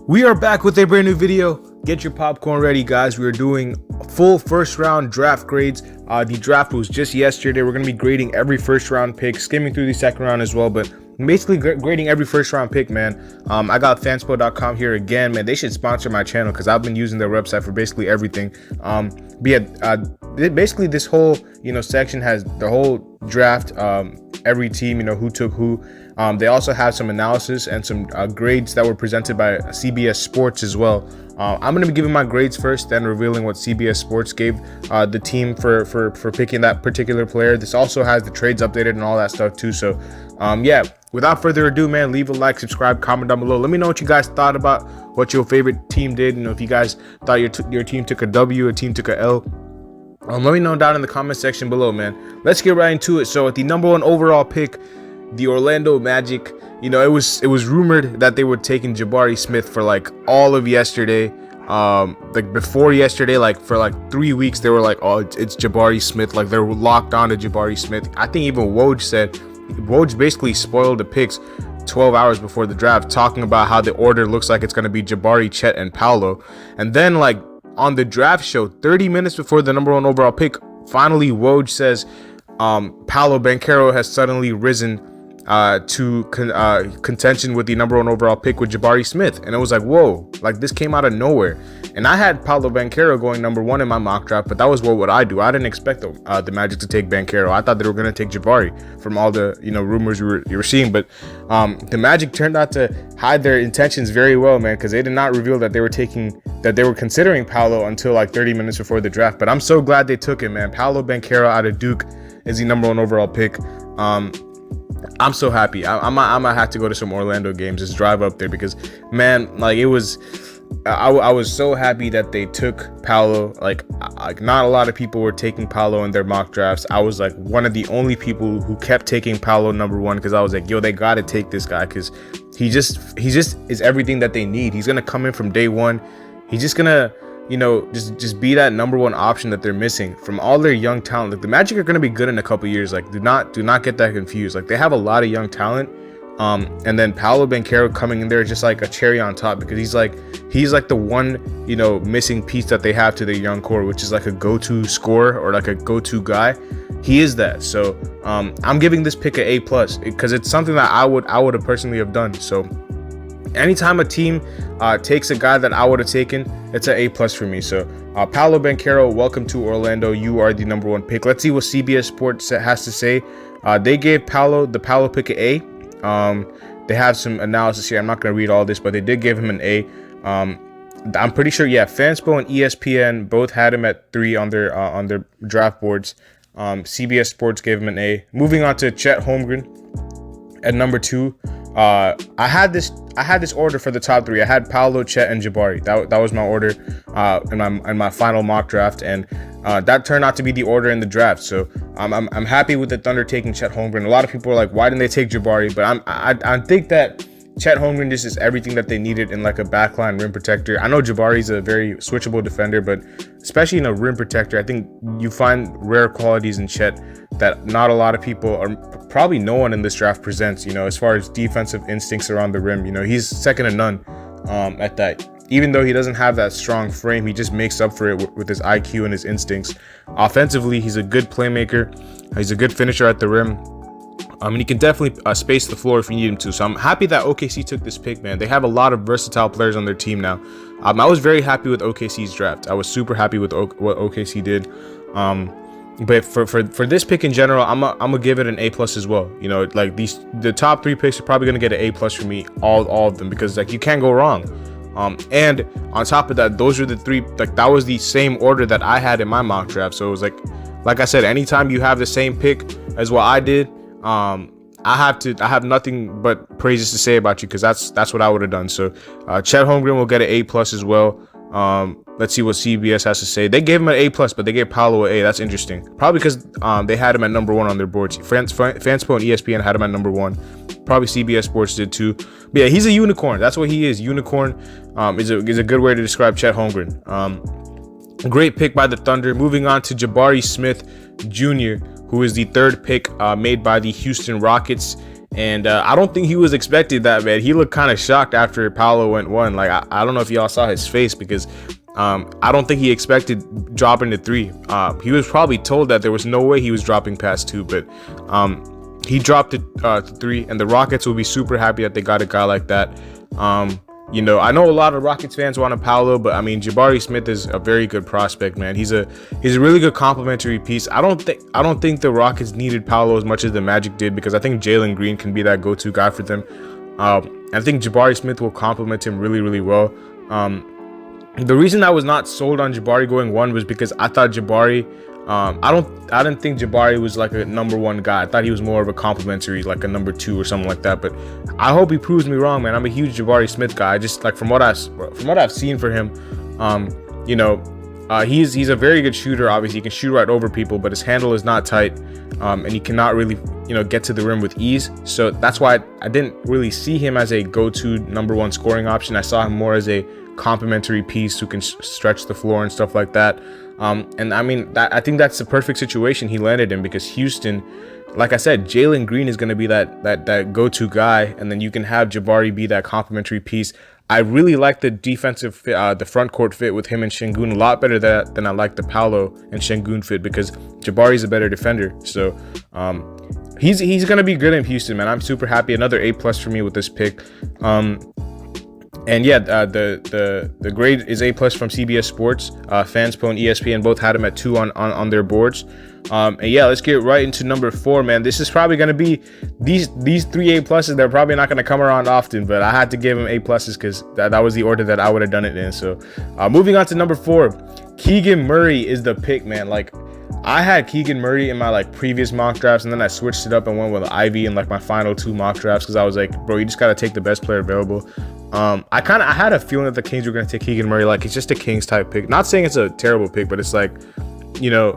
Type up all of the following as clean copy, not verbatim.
We are back with a brand new video. Get your popcorn ready, guys. We are doing full first round draft grades. The draft was just yesterday. We're going to be grading every first round pick, skimming through the second round as well, but basically grading every first round pick, man. I got fanspo.com here again, man. They should sponsor my channel because I've been using their website for basically everything. Basically this whole section has the whole draft, every team, who took who. They also have some analysis and some grades that were presented by CBS Sports as well. I'm going to be giving my grades first, then revealing what CBS Sports gave the team for picking that particular player. This also has the trades updated and all that stuff too. So yeah, without further ado, man, leave a like, subscribe, comment down below. Let me know what you guys thought about what your favorite team did. If you guys thought your team took a W, a team took a L. Let me know down in the comment section below, man. Let's get right into it. So at the number 1 overall pick, the Orlando Magic, it was rumored that they were taking Jabari Smith for like all of yesterday. Like before yesterday, like for 3 weeks, they were like, oh, it's Jabari Smith. Like they're locked on to Jabari Smith. I think even Woj basically spoiled the picks 12 hours before the draft, talking about how the order looks like it's going to be Jabari, Chet, and Paolo. And then like on the draft show, 30 minutes before the number 1 overall pick, finally Woj says Paolo Banchero has suddenly risen to contention with the number 1 overall pick with Jabari Smith. And it was like, whoa, like this came out of nowhere. And I had Paolo Banchero going number 1 in my mock draft, but that was what would I do. I didn't expect the Magic to take Banchero. I thought they were going to take Jabari from all the rumors you were seeing. But the Magic turned out to hide their intentions very well, man, because they did not reveal that they were considering Paolo until like 30 minutes before the draft. But I'm so glad they took it, man. Paolo Banchero out of Duke is the number 1 overall pick. I'm so happy. I might have to go to some Orlando games, just drive up there, because man, like I was so happy that they took Paolo. Like not a lot of people were taking Paolo in their mock drafts. I was like one of the only people who kept taking Paolo number 1, because I was like, yo, they got to take this guy, because he just is everything that they need. He's gonna come in from day one. He's just gonna just be that number 1 option that they're missing from all their young talent. Like the Magic are going to be good in a couple years. Like do not get that confused. Like they have a lot of young talent. And then Paolo Banchero coming in there just like a cherry on top, because he's like the one missing piece that they have to their young core, which is like a go-to scorer or like a go-to guy. He is that. So I'm giving this pick an A+, because it's something that I would have personally have done. So anytime a team takes a guy that I would have taken, it's an A+ for me. So Paolo Banchero, welcome to Orlando. You are the number 1 pick. Let's see what CBS Sports has to say. They gave the Paolo pick an A. They have some analysis here. I'm not going to read all this, but they did give him an A. I'm pretty sure, yeah, Fanspo and ESPN both had him at 3 on their draft boards. CBS Sports gave him an A. Moving on to Chet Holmgren at number 2. I had this order for the top 3. I had Paolo, Chet, and Jabari. That was my order in my final mock draft, and that turned out to be the order in the draft. So I'm happy with the Thunder taking Chet Holmgren. A lot of people are like, why didn't they take Jabari? But I think that Chet Holmgren just is everything that they needed in like a backline rim protector. I know Jabari's a very switchable defender, but especially in a rim protector, I think you find rare qualities in Chet that not a lot of people, or probably no one in this draft, presents. As far as defensive instincts around the rim, he's second to none at that. Even though he doesn't have that strong frame, he just makes up for it with his IQ and his instincts. Offensively, he's a good playmaker. He's a good finisher at the rim. And he can definitely space the floor if you need him to. So I'm happy that OKC took this pick, man. They have a lot of versatile players on their team now. I was very happy with OKC's draft. I was super happy with what OKC did. But for this pick in general, I'm gonna give it an A+ as well. Like the top 3 picks are probably gonna get an A+ for me, all of them, because like you can't go wrong. And on top of that, those are the 3. Like that was the same order that I had in my mock draft. So it was like I said, anytime you have the same pick as what I did, I have nothing but praises to say about you, because that's what I would have done. So Chet Holmgren will get an A+ as well. Let's see what CBS has to say. They gave him an A+, but they gave Paolo an A. That's interesting. Probably because they had him at number 1 on their boards. Fanspo and ESPN had him at number 1. Probably CBS Sports did too. But yeah, he's a unicorn. That's what he is. Unicorn is a good way to describe Chet Holmgren. Great pick by the Thunder. Moving on to Jabari Smith Jr., who is the 3rd pick made by the Houston Rockets. And I don't think he was expected that, man. He looked kind of shocked after Paolo went 1. Like, I don't know if y'all saw his face, because I don't think he expected dropping to 3. He was probably told that there was no way he was dropping past 2, but he dropped it to 3, and the Rockets will be super happy that they got a guy like that. You know, I know a lot of Rockets fans want a Paolo, but I mean, Jabari Smith is a very good prospect, man. He's a really good complementary piece. I don't think the Rockets needed Paolo as much as the Magic did, because I think Jalen Green can be that go-to guy for them. I think Jabari Smith will complement him really, really well. The reason I was not sold on Jabari going 1 was because I thought Jabari, I didn't think Jabari was like a number 1 guy. I thought he was more of a complimentary, like a number 2 or something like that. But I hope he proves me wrong, man. I'm a huge Jabari Smith guy. I just, like, from what I've seen for him, you know, he's a very good shooter. Obviously, he can shoot right over people, but his handle is not tight, and he cannot really, you know, get to the rim with ease. So that's why I didn't really see him as a go-to number 1 scoring option. I saw him more as a complimentary piece who can stretch the floor and stuff like that. And I mean, I think that's the perfect situation he landed in, because Houston, like I said, Jalen Green is going to be that go-to guy, and then you can have Jabari be that complimentary piece. I really like the defensive fit, the front court fit with him and Şengün a lot better than I like the Paolo and Şengün fit, because Jabari's a better defender. So he's going to be good in Houston, man. I'm super happy. Another A+ for me with this pick. And yeah, the grade is A+ from CBS Sports. Fanspo and ESPN both had him at 2 on their boards. And yeah, let's get right into number 4, man. This is probably going to be these 3 A+. They're probably not going to come around often, but I had to give him A+ because that was the order that I would have done it in. So moving on to number 4, Keegan Murray is the pick, man. Like, I had Keegan Murray in my like previous mock drafts, and then I switched it up and went with Ivy in like my final 2 mock drafts, because I was like, bro, you just got to take the best player available. I had a feeling that the Kings were going to take Keegan Murray. Like, it's just a Kings type pick. Not saying it's a terrible pick, but it's like, you know,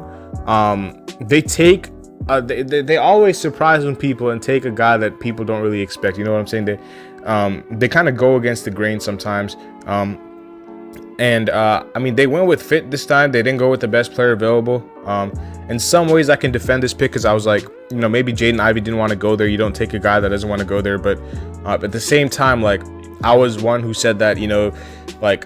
they take they always surprise when people and take a guy that people don't really expect. You know what I'm saying? They kind of go against the grain sometimes. I mean, they went with fit this time. They didn't go with the best player available. In some ways, I can defend this pick, because I was like, you know, maybe Jaden Ivey didn't want to go there. You don't take a guy that doesn't want to go there. But at the same time, like, I was one who said that, you know, like,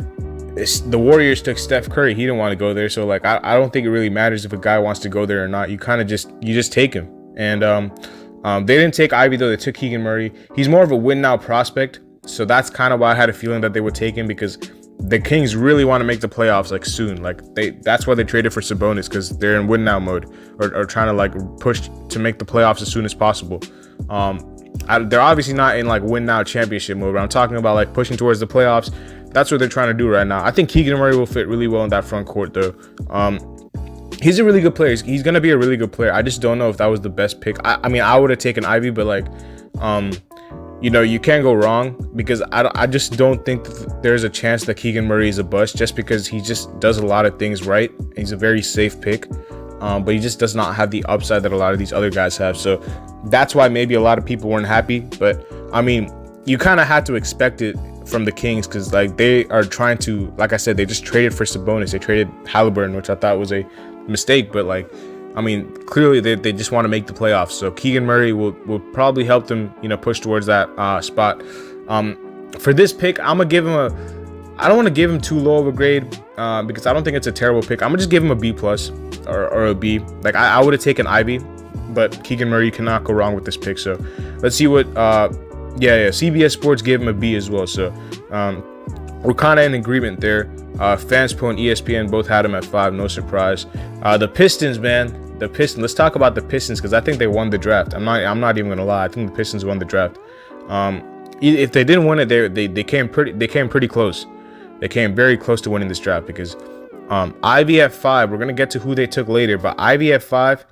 the Warriors took Steph Curry. He didn't want to go there. So, like, I don't think it really matters if a guy wants to go there or not. You kind of just take him. And they didn't take Ivy, though. They took Keegan Murray. He's more of a win now prospect. So that's kind of why I had a feeling that they would take him, because the Kings really want to make the playoffs like soon. Like, that's why they traded for Sabonis, because they're in win now mode, or trying to like push to make the playoffs as soon as possible. They're obviously not in like win now championship mode, but I'm talking about like pushing towards the playoffs. That's what they're trying to do right now. I think Keegan Murray will fit really well in that front court, though. He's a really good player. He's gonna be a really good player. I just don't know if that was the best pick. I mean, I would have taken Ivy, but like, you know, you can't go wrong, because I just don't think that there's a chance that Keegan Murray is a bust, just because he just does a lot of things right. He's a very safe pick, but he just does not have the upside that a lot of these other guys have. So that's why maybe a lot of people weren't happy. But I mean, you kind of had to expect it from the Kings, because like they are trying to, like I said, they just traded for Sabonis. They traded Halliburton, which I thought was a mistake, but like, I mean, clearly they just want to make the playoffs. So Keegan Murray will probably help them, you know, push towards that spot. For this pick, I'm gonna give him I don't want to give him too low of a grade, because I don't think it's a terrible pick. I'm gonna just give him a B+ or a B. Like, I would have taken Ivy, but Keegan Murray, you cannot go wrong with this pick. So let's see what CBS Sports gave him a B as well. So we're kind of in agreement there. Fanspo and ESPN both had him at 5, no surprise. The Pistons, man. The Pistons. Let's talk about the Pistons, because I think they won the draft. I'm not even gonna lie. I think the Pistons won the draft. If they didn't win it, they came pretty close. They came very close to winning this draft, because Ivy at 5. We're gonna get to who they took later, but Ivy at 5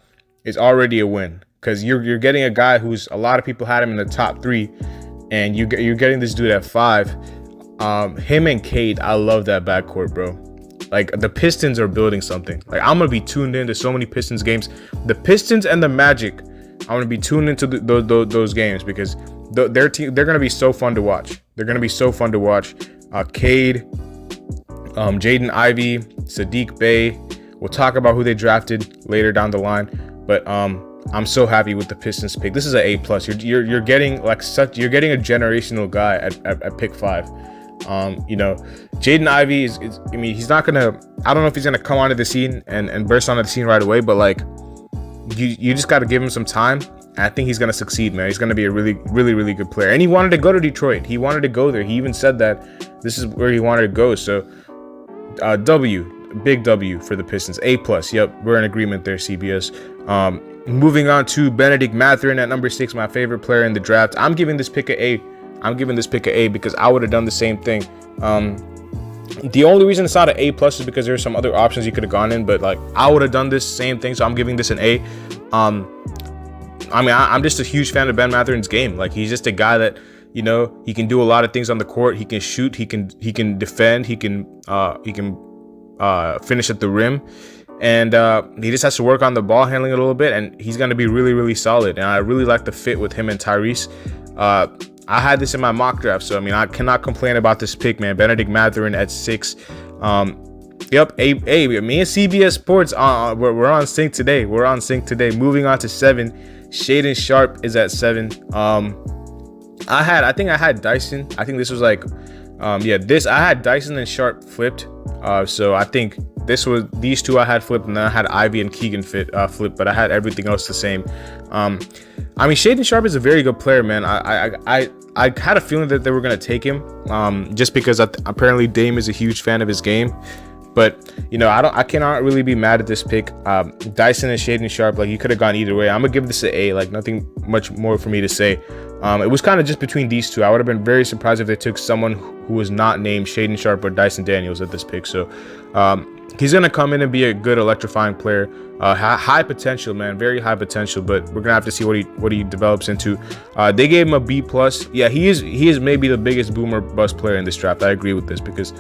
is already a win, because you're getting a guy who's, a lot of people had him in the top 3, and you're getting this dude at 5. Him and Cade, I love that backcourt, bro. Like, the Pistons are building something. Like, I'm gonna be tuned into so many Pistons games. The Pistons and the Magic, I'm gonna be tuned into those games, because they're gonna be so fun to watch. They're gonna be so fun to watch. Cade, Jaden Ivey, Sadiq Bey. We'll talk about who they drafted later down the line. But I'm so happy with the Pistons pick. This is an A+. You're getting like you're getting a generational guy at pick 5. Jaden Ivey is I mean, he's not gonna, I don't know if he's gonna come onto the scene and burst onto the scene right away, but like you just got to give him some time. And I think he's gonna succeed, man. He's gonna be a really, really, really good player. And he wanted to go to Detroit. He wanted to go there. He even said that this is where he wanted to go. So big W for the Pistons. A+. Yep, we're in agreement there, CBS. Moving on to Benedict Matherin at number 6, my favorite player in the draft. I'm giving this pick an A because I would have done the same thing. The only reason it's not an A+ is because there's some other options you could have gone in, but like I would have done this same thing, so I'm giving this an A. I'm just a huge fan of Ben Matherin's game. Like, he's just a guy that, he can do a lot of things on the court. He can shoot, he can defend, he can finish at the rim, and he just has to work on the ball handling a little bit, and he's going to be really, really solid. And I really like the fit with him and Tyrese. I had this in my mock draft, so I mean, I cannot complain about this pick, man. Benedict Matherin at 6. Yep, A. Me and CBS Sports, we're on sync today. Moving on to 7, Shaedon Sharpe is at 7. I think I had Dyson. I think this was like, I had Dyson and Sharpe flipped. So I think these two I had flipped, and then I had Ivy and Keegan flipped, but I had everything else the same. Shaedon Sharpe is a very good player, man. I had a feeling that they were gonna take him, just because apparently Dame is a huge fan of his game. But I cannot really be mad at this pick. Dyson and Shaedon Sharpe, like, you could have gone either way. I'm gonna give this an A. Like, nothing much more for me to say. It was kind of just between these two. I would have been very surprised if they took someone who was not named Shaedon Sharpe or Dyson Daniels at this pick. So he's gonna come in and be a good electrifying player. High potential, man, very high potential. But we're gonna have to see what he develops into. They gave him a B+. Yeah, he is maybe the biggest boomer bust player in this draft. I agree with this because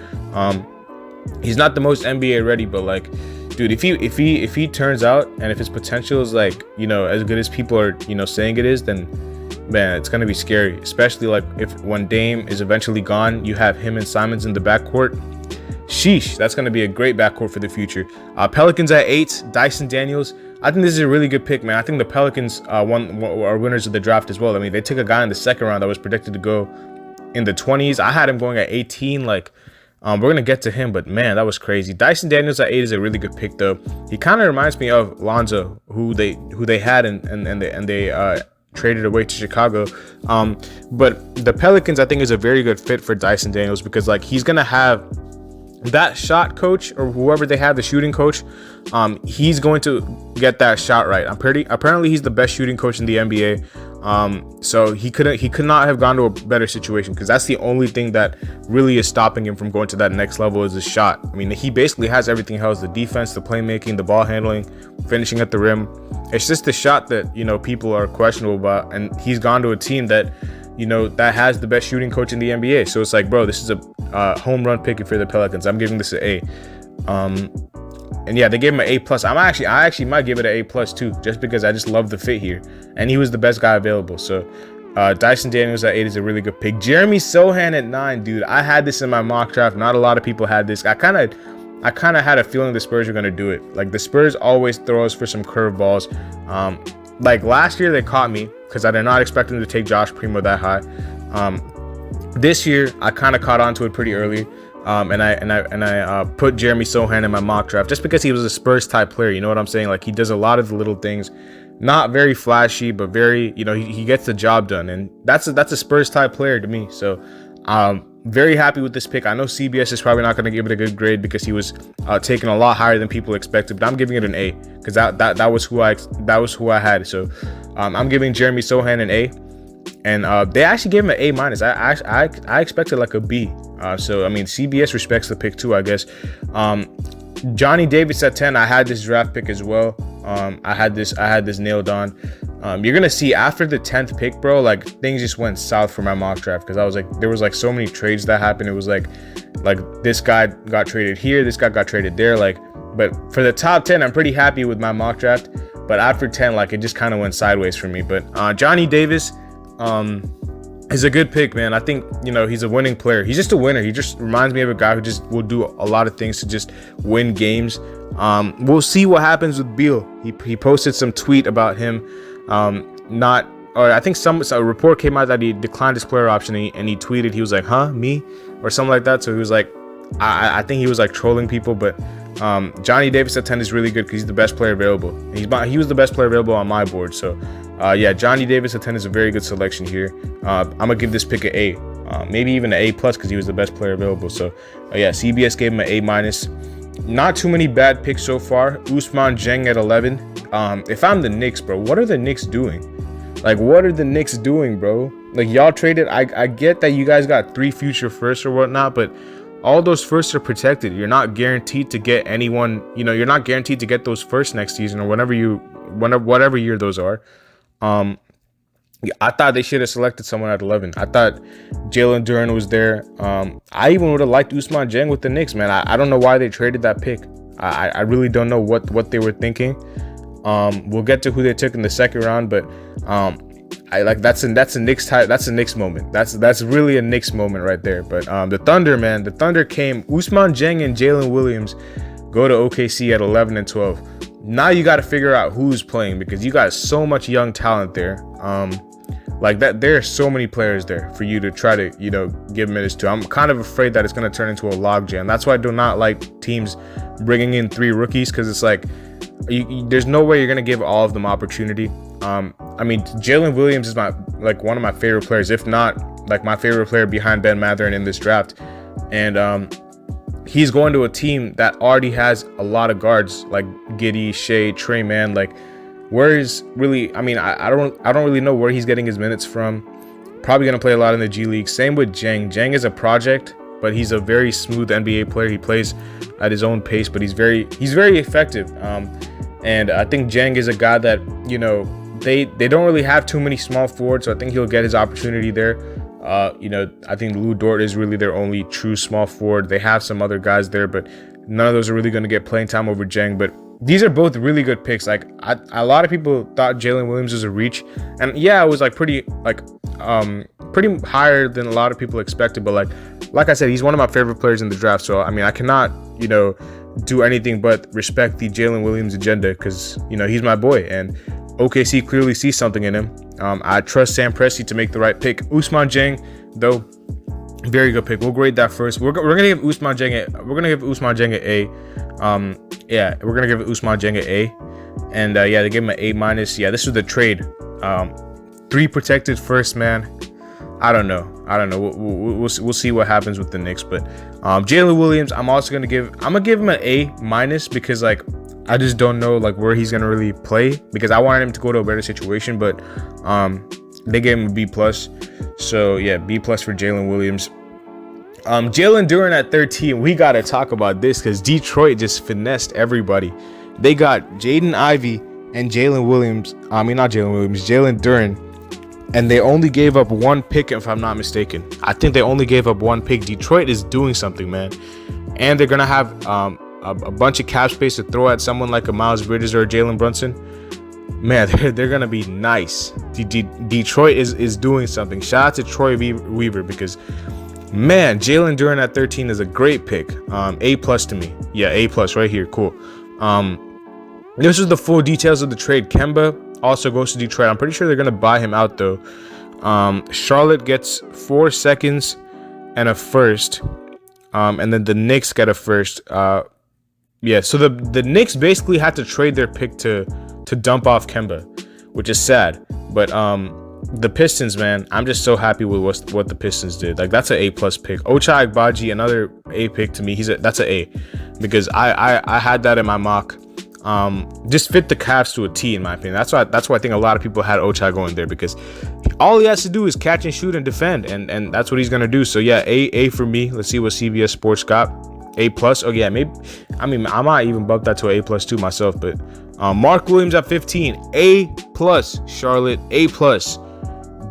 he's not the most NBA ready, but like, dude, if he turns out, and if his potential is like, as good as people are, saying it is, then man, it's gonna be scary. Especially like when Dame is eventually gone, you have him and Simons in the backcourt. Sheesh, that's gonna be a great backcourt for the future. Pelicans at 8, Dyson Daniels. I think this is a really good pick, man. I think the Pelicans are winners of the draft as well. I mean, they took a guy in the second round that was predicted to go in the 20s. I had him going at 18. Like, we're gonna get to him, but man, that was crazy. Dyson Daniels at 8 is a really good pick, though. He kind of reminds me of Lonzo, who they had and they traded away to Chicago. But the Pelicans, I think, is a very good fit for Dyson Daniels because, like, he's gonna have that shot coach or whoever they have, the shooting coach. He's going to get that shot right. Apparently he's the best shooting coach in the NBA. So he could not have gone to a better situation, because that's the only thing that really is stopping him from going to that next level is his shot. I mean, he basically has everything else: the defense, the playmaking, the ball handling, finishing at the rim. It's just the shot that, people are questionable about, and he's gone to a team that, that has the best shooting coach in the NBA. So it's like, bro, this is a home run pick for the Pelicans. I'm giving this an A. And yeah, they gave him an A+. I actually might give it an A+ too, just because I just love the fit here, and he was the best guy available. So Dyson Daniels at 8 is a really good pick. Jeremy Sohan at 9, dude. I had this in my mock draft. Not a lot of people had this. I kind of had a feeling the Spurs were gonna do it. Like, the Spurs always throw us for some curveballs. Like last year they caught me because I did not expect them to take Josh Primo that high. This year I kind of caught on to it pretty early. And I put Jeremy Sohan in my mock draft just because he was a Spurs type player. You know what I'm saying? Like, he does a lot of the little things, not very flashy, but very, he gets the job done, and that's a Spurs type player to me. So very happy with this pick. I know CBS is probably not going to give it a good grade because he was taken a lot higher than people expected, but I'm giving it an A because that was who I had. So I'm giving Jeremy Sohan an A. And they actually gave him an A-. I expected like a B. So I mean, CBS respects the pick too, I guess. Johnny Davis at 10. I had this draft pick as well. I had this nailed on. You're gonna see after the 10th pick, bro, like, things just went south for my mock draft because I was like, there was like so many trades that happened. It was like this guy got traded here, this guy got traded there. Like, but for the top 10, I'm pretty happy with my mock draft. But after 10, like, it just kind of went sideways for me. But Johnny Davis. He's a good pick, man. I think, he's a winning player. He's just a winner. He just reminds me of a guy who just will do a lot of things to just win games. We'll see what happens with Beal. He posted some tweet about him I think a report came out that he declined his player option, and he tweeted, he was like, huh, me? Or something like that. So he was like, I think he was like trolling people, but Johnny Davis at 10 is really good because he's the best player available. He was the best player available on my board. So Johnny Davis at 10 is a very good selection here. I'm gonna give this pick an A, maybe even an A+ because he was the best player available. So CBS gave him an A-. Not too many bad picks so far. Ousmane Dieng at 11. If I'm the Knicks, bro, what are the Knicks doing? Like, what are the Knicks doing, bro? Like, y'all traded. I get that you guys got 3 future firsts or whatnot, but all those firsts are protected. You're not guaranteed to get anyone. You're not guaranteed to get those firsts next season or whatever year those are. I thought they should have selected someone at 11. I thought Jaylen Duran was there. I even would have liked Ousmane Dieng with the Knicks, man. I don't know why they traded that pick. I really don't know what they were thinking. We'll get to who they took in the second round, but that's a Knicks type. That's a Knicks moment. That's really a Knicks moment right there. But the Thunder, man, the Thunder came. Ousmane Dieng and Jalen Williams go to OKC at 11 and 12. Now you got to figure out who's playing because you got so much young talent there. Like that, there are so many players there for you to try to, give minutes to. I'm kind of afraid that it's going to turn into a logjam. That's why I do not like teams bringing in 3 rookies because it's like, there's no way you're going to give all of them opportunity. Jalen Williams is one of my favorite players, if not like my favorite player behind Ben Matherin in this draft. And he's going to a team that already has a lot of guards like Giddey, Shea, Trey Mann. Like, where is really? I don't really know where he's getting his minutes from. Probably going to play a lot in the G League. Same with Dieng. Dieng is a project, but he's a very smooth NBA player. He plays at his own pace, but he's very effective. And I think Dieng is a guy that they don't really have too many small forwards, so I think he'll get his opportunity there. I think Lou Dort is really their only true small forward. They have some other guys there, but none of those are really going to get playing time over Dieng. But these are both really good picks. Like a lot of people thought Jalen Williams was a reach, and it was pretty higher than a lot of people expected. But like I said, he's one of my favorite players in the draft. So I cannot do anything but respect the Jalen Williams agenda because he's my boy, and OKC clearly sees something in him. I trust Sam Presti to make the right pick. Ousmane Dieng, though, very good pick. We'll grade that first. We're gonna give Ousmane Dieng an A. We're gonna give Ousmane Dieng an A, and they gave him an A-. This was the trade. 3 protected first, man. I don't know. We'll see what happens with the Knicks, but Jalen Williams, I'm gonna give him an A- because I just don't know where he's gonna really play because I wanted him to go to a better situation, but they gave him a B+. So B+ for Jalen Williams. Jaylen Duran at 13. We gotta talk about this because Detroit just finessed everybody. They got Jaden Ivey and Jalen Duran. And they only gave up 1 pick, if I'm not mistaken. I think they only gave up 1 pick. Detroit is doing something, man. And they're going to have a bunch of cap space to throw at someone like a Miles Bridges or a Jalen Brunson. Man, they're going to be nice. Detroit is doing something. Shout out to Troy Weaver because, man, Jalen Duran at 13 is a great pick. A+ to me. Yeah, A+ right here. Cool. This is the full details of the trade. Kemba also goes to Detroit. I'm pretty sure they're going to buy him out, though. Charlotte gets 4 seconds and a first. And then the Knicks get a first. So the Knicks basically had to trade their pick to dump off Kemba, which is sad. But the Pistons, man, I'm just so happy with what the Pistons did. That's an A+ pick. Ochai Agbaji, another A pick to me. That's an A because I had that in my mock. Just fit the Cavs to a T, in my opinion. That's why I think a lot of people had Ochai going there because all he has to do is catch and shoot and defend, and that's what he's gonna do. So A for me. Let's see what CBS Sports got. A+. Oh yeah, maybe. I might even bump that to an A+ too myself. But Mark Williams at 15. A+. Charlotte. A+.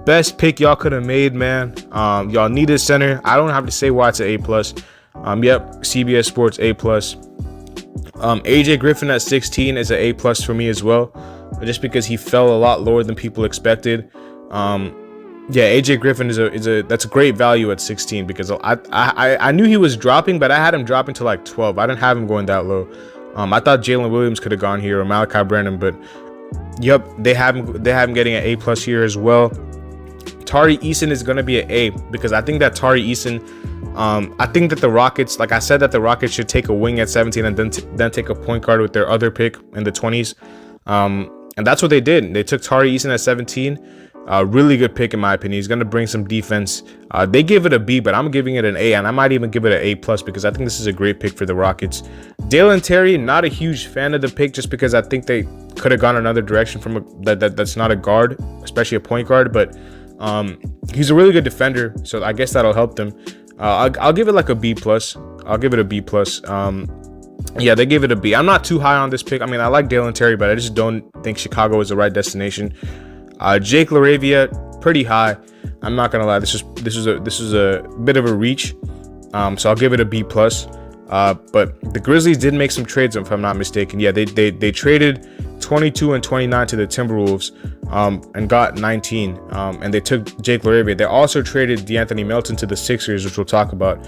Best pick y'all could have made, man. Y'all needed center. I don't have to say why it's an A+. CBS Sports A+. AJ Griffin at 16 is an A+ for me as well, just because he fell a lot lower than people expected. Yeah, AJ Griffin that's a great value at 16 because I knew he was dropping, but I had him dropping to like 12. I didn't have him going that low. I thought Jalen Williams could have gone here or Malachi Branham, but yep, they have him getting an A+ here as well. Tari Eason is gonna be an A because I think that Tari Eason, I think that the Rockets, like I said, that the Rockets should take a wing at 17 and then take a point guard with their other pick in the 20s, and that's what they did. They took Tari Eason at 17. Really good pick in my opinion. He's going to bring some defense. They gave it a B, but I'm giving it an A, and I might even give it an A+ because I think this is a great pick for the Rockets. Dalen Terry, not a huge fan of the pick just because I think they could have gone another direction from that's not a guard, especially a point guard, but he's a really good defender, so I guess that'll help them. I'll give it like a B+. I'll give it a B+. Yeah, they gave it a B. I'm not too high on this pick. I mean, I like Dalen Terry, but I just don't think Chicago is the right destination. Jake LaRavia, pretty high. I'm not gonna lie. This is a bit of a reach. So I'll give it a B+. But the Grizzlies did make some trades, if I'm not mistaken. Yeah, they traded 22 and 29 to the Timberwolves, and got 19. And they took Jake LaRavia. They also traded DeAnthony Melton to the Sixers, which we'll talk about,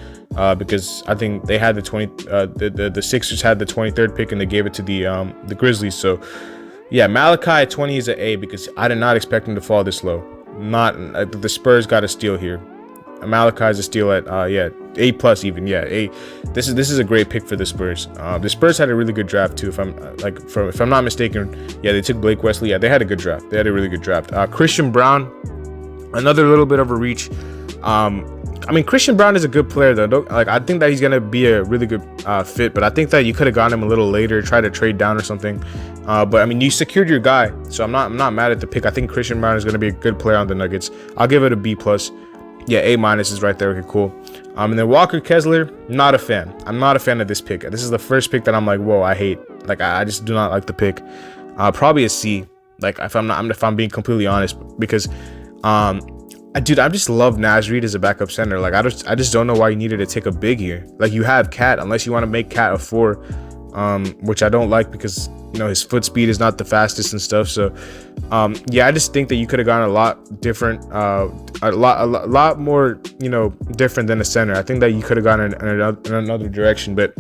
because I think they had the Sixers had the 23rd pick and they gave it to the Grizzlies. So yeah, Malachi at 20 is an A because I did not expect him to fall this low. The Spurs got a steal here. Malachi is a steal at A+ even. Yeah, A. This is a great pick for the Spurs. The Spurs had a really good draft too. If I'm not mistaken, yeah, they took Blake Wesley. Yeah, they had a good draft. They had a really good draft. Christian Brown, another little bit of a reach. I mean, Christian Brown is a good player though. I think that he's gonna be a really good fit, but I think that you could have gotten him a little later, try to trade down or something. But I mean, you secured your guy, so I'm not mad at the pick. I think Christian Brown is gonna be a good player on the Nuggets. I'll give it a B+. Yeah, A- is right there. Okay, cool. And then Walker Kessler, not a fan. I'm not a fan of this pick. This is the first pick that I'm like, whoa, I hate. Like, I just do not like the pick. Probably a C. Like, if I'm being completely honest, because dude, I just love Naz Reid as a backup center. Like, I just don't know why you needed to take a big here. Like, you have Cat, unless you want to make Cat a 4, which I don't like because, you know, his foot speed is not the fastest and stuff. So, yeah, I just think that you could have gone a lot different, a lot more, you know, different than a center. I think that you could have gone in another direction, but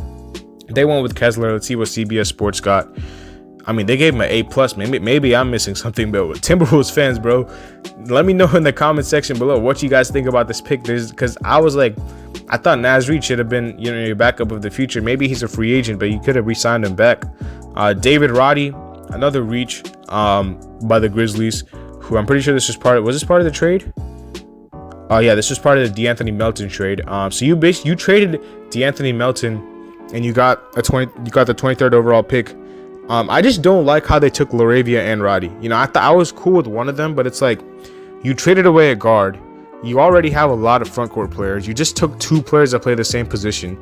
they went with Kessler. Let's see what CBS Sports got. I mean, they gave him an A+. Maybe I'm missing something, but Timberwolves fans, bro, let me know in the comment section below what you guys think about this pick. Because I was like, I thought Naz Reid should have been, you know, your backup of the future. Maybe he's a free agent, but you could have re-signed him back. David Roddy, another reach by the Grizzlies, who I'm pretty sure this was was this part of the trade? Oh yeah, this was part of the DeAnthony Melton trade. So you traded DeAnthony Melton, and you got the 23rd overall pick. I just don't like how they took LaRavia and Roddy. You know, I thought I was cool with one of them, but it's like you traded away a guard. You already have a lot of front court players. You just took 2 players that play the same position.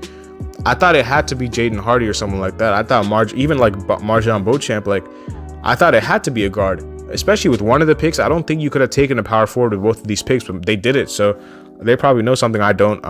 I thought it had to be Jaden Hardy or someone like that. I thought even like Marjon Beauchamp, like I thought it had to be a guard, especially with one of the picks. I don't think you could have taken a power forward with both of these picks, but they did it. So they probably know something I don't.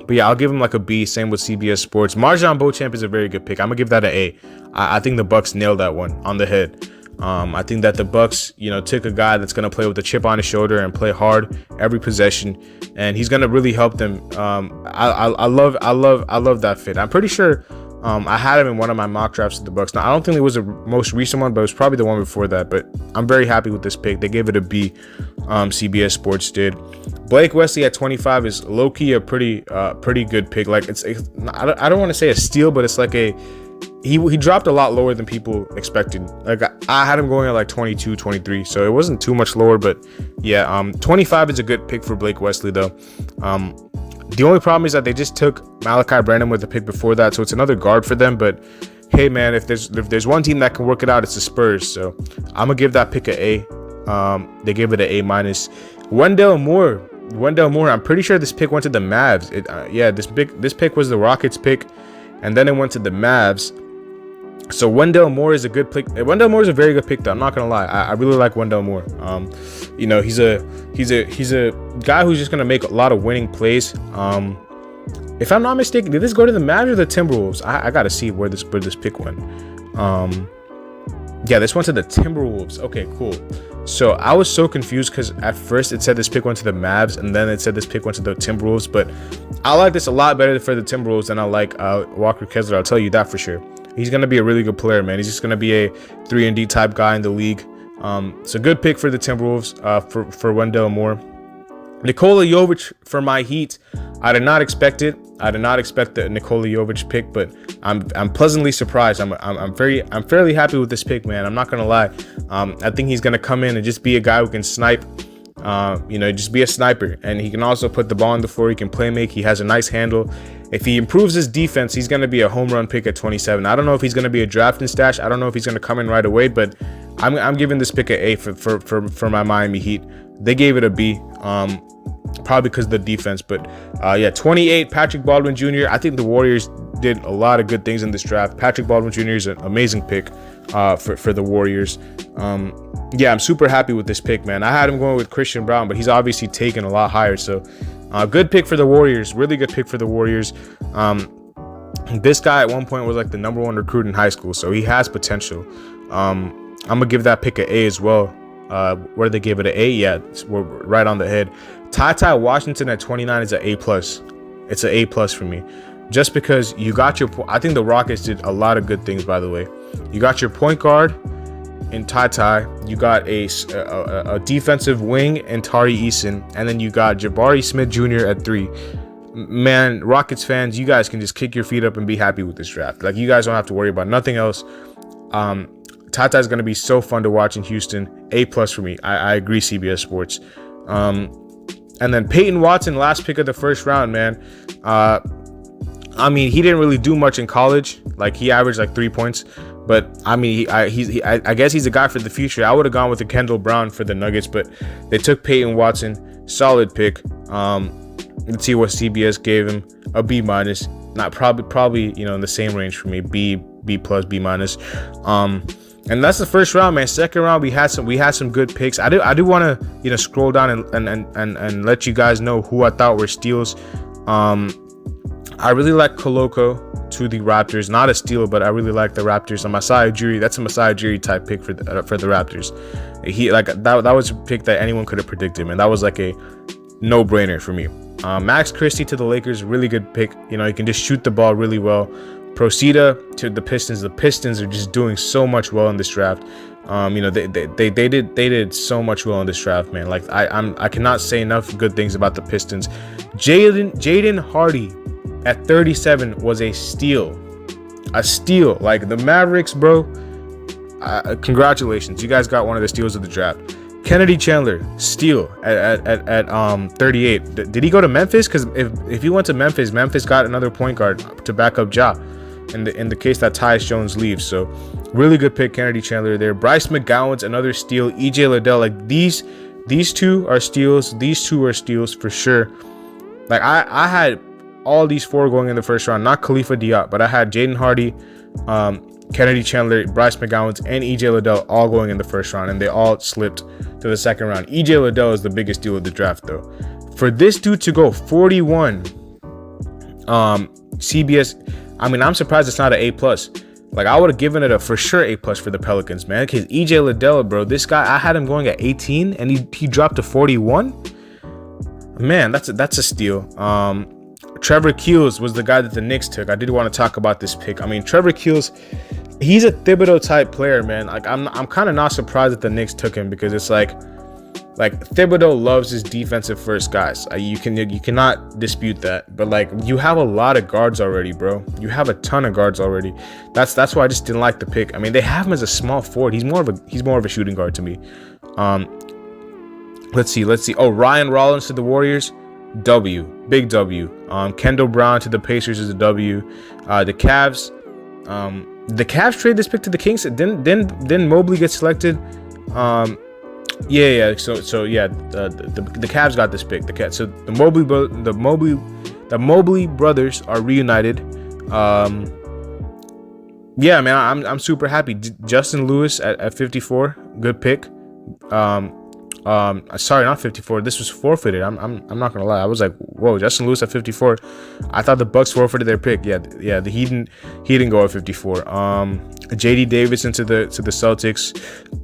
But yeah, I'll give him like a B. Same with CBS Sports. Marjon Beauchamp is a very good pick. I'm gonna give that an A. I think the Bucks nailed that one on the head. I think that the Bucks, you know, took a guy that's gonna play with a chip on his shoulder and play hard every possession, and he's gonna really help them. I love that fit. I'm pretty sure I had him in one of my mock drafts of the Bucks. Now I don't think it was the most recent one, but it was probably the one before that. But I'm very happy with this pick. They gave it a B. CBS Sports did. Blake Wesley at 25 is low-key a pretty good pick. Like I don't want to say a steal, but it's like he dropped a lot lower than people expected. Like I had him going at like 22, 23, so it wasn't too much lower. But yeah, 25 is a good pick for Blake Wesley though. The only problem is that they just took Malachi Branham with the pick before that, so it's another guard for them. But hey, man, if there's one team that can work it out, it's the Spurs. So I'm gonna give that pick an A. They gave it an A-. Wendell Moore. I'm pretty sure this pick went to the Mavs. This pick was the Rockets pick, and then it went to the Mavs. So Wendell Moore is a good pick. Wendell Moore is a very good pick, though. I'm not gonna lie. I really like Wendell Moore. You know, he's a guy who's just gonna make a lot of winning plays. If I'm not mistaken, did this go to the Mavs or the Timberwolves? I gotta see where this pick went. Yeah, this went to the Timberwolves. Okay, cool. So I was so confused because at first it said this pick went to the Mavs, and then it said this pick went to the Timberwolves. But I like this a lot better for the Timberwolves than I like Walker Kessler. I'll tell you that for sure. He's gonna be a really good player, man. He's just gonna be a 3-and-D type guy in the league. It's a good pick for the Timberwolves for Wendell Moore. Nikola Jovic for my Heat. I did not expect it. I did not expect the Nikola Jovic pick, but I'm pleasantly surprised. I'm fairly happy with this pick, man. I'm not gonna lie. I think he's gonna come in and just be a guy who can snipe. Just be a sniper, and he can also put the ball on the floor. He can play make. He has a nice handle. If he improves his defense, he's gonna be a home run pick at 27. I don't know if he's gonna be a draft and stash. I don't know if he's gonna come in right away, but I'm giving this pick an A for my Miami Heat. They gave it a B. Probably because of the defense, but 28, Patrick Baldwin Jr. I think the Warriors did a lot of good things in this draft. Patrick Baldwin Jr. is an amazing pick for the Warriors. I'm super happy with this pick, man. I had him going with Christian Brown, but he's obviously taken a lot higher. So good pick for the Warriors. Really good pick for the Warriors. This guy at one point was like the #1 recruit in high school, so he has potential. I'm gonna give that pick an A as well. Where they gave it an A, yeah, we're right on the head. Tai Tai Washington at 29 is an A+. It's an A+ for me, just because you got your. I think the Rockets did a lot of good things, by the way. You got your point guard in Tai Tai. You got a defensive wing in Tari Eason, and then you got Jabari Smith Jr. at 3. Man, Rockets fans, you guys can just kick your feet up and be happy with this draft. Like, you guys don't have to worry about nothing else. Tai Tai is going to be so fun to watch in Houston. A+ for me. I agree, CBS Sports. And then Peyton Watson, last pick of the first round, man. He didn't really do much in college. Like, he averaged like 3 points. But I guess he's a guy for the future. I would have gone with the Kendall Brown for the Nuggets, but they took Peyton Watson. Solid pick. Let's see what CBS gave him. A B-. Not probably in the same range for me. B+, B-. And that's the first round, man. Second round, we had some good picks. I do want to scroll down and let you guys know who I thought were steals. I really like Koloko to the Raptors. Not a steal, but I really like the Raptors. And Masai Ujiri, that's a Masai Ujiri type pick for the Raptors. That was a pick that anyone could have predicted, man. That was like a no-brainer for me. Max Christie to the Lakers, really good pick. He can just shoot the ball really well. Procida to the Pistons. The Pistons are just doing so much well in this draft. They did so much well in this draft, man. Like, I cannot say enough good things about the Pistons. Jaden Hardy at 37 was a steal. Like, the Mavericks, bro. Congratulations, you guys got one of the steals of the draft. Kennedy Chandler, steal at 38. Did he go to Memphis? Because if he went to Memphis got another point guard to back up Ja in the case that Tyus Jones leaves. So really good pick, Kennedy Chandler there. Bryce McGowan's another steal. EJ Liddell, like these two are steals. These two are steals for sure. Like, I had all these 4 going in the first round, not Khalifa Diop, but I had Jaden Hardy, Kennedy Chandler, Bryce McGowan's, and EJ Liddell all going in the first round, and they all slipped to the second round. EJ Liddell is the biggest deal of the draft, though. For this dude to go 41, CBS, I'm surprised it's not an A+. Like, I would have given it a for sure A+ for the Pelicans, man. Because EJ Liddell, bro, this guy, I had him going at 18, and he dropped to 41. Man, that's a steal. Trevor Keels was the guy that the Knicks took. I did want to talk about this pick. Trevor Keels, he's a Thibodeau type player, man. Like, I'm kind of not surprised that the Knicks took him, because it's like Thibodeau loves his defensive first guys. You cannot dispute that. But like, you have a lot of guards already, bro. You have a ton of guards already. That's why I just didn't like the pick. They have him as a small forward. He's more of a shooting guard to me. Let's see. Oh, Ryan Rollins to the Warriors. W, big W. Kendall Brown to the Pacers is a W. The Cavs trade this pick to the Kings. Didn't Mobley get selected? Yeah. So yeah, the Cavs got this pick. So the Mobley brothers are reunited. Yeah, man, I'm super happy. Justin Lewis at 54, good pick. Sorry, not 54. This was forfeited. I'm not gonna lie. I was like, whoa, Justin Lewis at 54. I thought the Bucks forfeited their pick. Yeah. He didn't go at 54. JD Davidson to the Celtics.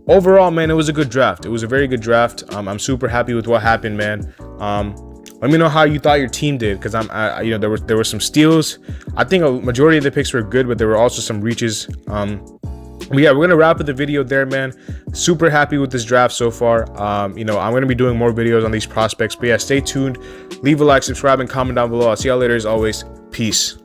Overall, man, it was a good draft. It was a very good draft. I'm super happy with what happened, man. Let me know how you thought your team did, because there were some steals. I think a majority of the picks were good, but there were also some reaches. But yeah, we're gonna wrap up the video there, man. Super happy with this draft so far. I'm gonna be doing more videos on these prospects. But yeah, stay tuned. Leave a like, subscribe, and comment down below. I'll see y'all later as always. Peace.